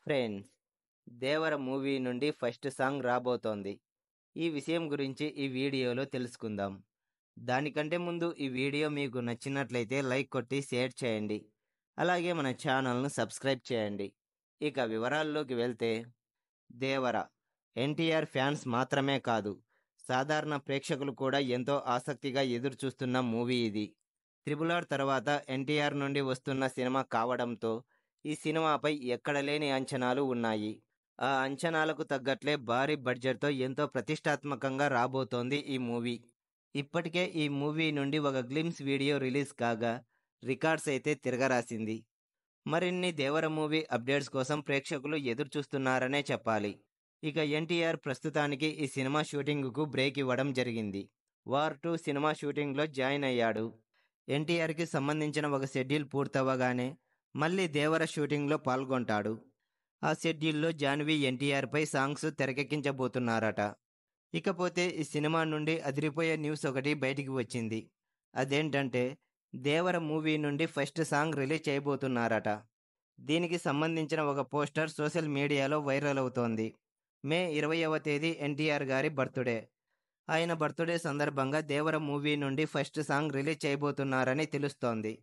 Friends, 'దేవర' movie నుండి first song రాబోతోంది. ఈ విషయం గురించి ఈ వీడియోలో తెలుసుకుందాం. దానికంటే ముందు ఈ వీడియో మీకు నచ్చినట్లయితే లైక్ కొట్టి షేర్ చేయండి. అలాగే మన ఛానల్‌ను సబ్స్క్రైబ్ చేయండి. ఇక వివరాల్లోకి వెళ్తే 'దేవర' ఎన్టీఆర్ ఫ్యాన్స్ మాత్రమే కాదు, సాధారణ ప్రేక్షకులు కూడా ఎంతో ఆసక్తిగా ఎదురుచూస్తున్న మూవీ ఇది. 'త్రిబుల్ ఆర్' తర్వాత ఎన్టీఆర్ నుండి వస్తున్న సినిమా కావడంతో ఈ సినిమాపై ఎక్కడలేని అంచనాలు ఉన్నాయి. ఆ అంచనాలకు తగ్గట్లే భారీ బడ్జెట్‌తో ఎంతో ప్రతిష్టాత్మకంగా రాబోతోంది ఈ మూవీ. ఇప్పటికే ఈ మూవీ నుండి ఒక గ్లింప్స్ వీడియో రిలీజ్ కాగా రికార్డ్స్ అయితే తిరగరాసింది. మరిన్ని 'దేవర' మూవీ అప్డేట్స్ కోసం ప్రేక్షకులు ఎదురుచూస్తున్నారనే చెప్పాలి. ఇక ఎన్టీఆర్ ప్రస్తుతానికి ఈ సినిమా షూటింగుకు బ్రేక్ ఇవ్వడం జరిగింది. 'వార్ 2' సినిమా షూటింగ్‌లో జాయిన్ అయ్యాడు. ఎన్టీఆర్‌కి సంబంధించిన ఒక షెడ్యూల్ పూర్తవ్వగానే మళ్ళీ 'దేవర' షూటింగ్‌లో పాల్గొంటాడు. ఆ షెడ్యూల్‌లో జాన్వీ ఎన్టీఆర్‌పై సాంగ్స్ తెరకెక్కించబోతున్నారట. ఇకపోతే ఈ సినిమా నుండి అదిరిపోయే న్యూస్ ఒకటి బయటికి వచ్చింది. అదేంటంటే 'దేవర' మూవీ నుండి ఫస్ట్ సాంగ్ రిలీజ్ చేయబోతున్నారట. దీనికి సంబంధించిన ఒక పోస్టర్ సోషల్ మీడియాలో వైరల్ అవుతోంది. మే 20వ తేదీ ఎన్టీఆర్ గారి బర్త్‌డే. ఆయన బర్త్‌డే సందర్భంగా 'దేవర' మూవీ నుండి ఫస్ట్ సాంగ్ రిలీజ్ చేయబోతున్నారని తెలుస్తోంది.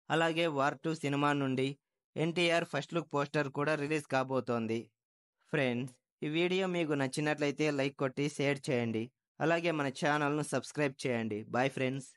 అలాగే 'వార్ 2' సినిమా నుండి ఎన్టీఆర్ ఫస్ట్ లుక్ పోస్టర్ కూడా రిలీజ్ కాబోతోంది. ఫ్రెండ్స్, ఈ వీడియో మీకు నచ్చినట్లయితే లైక్ కొట్టి షేర్ చేయండి. అలాగే మన ఛానల్‌ను సబ్స్క్రైబ్ చేయండి. Bye friends.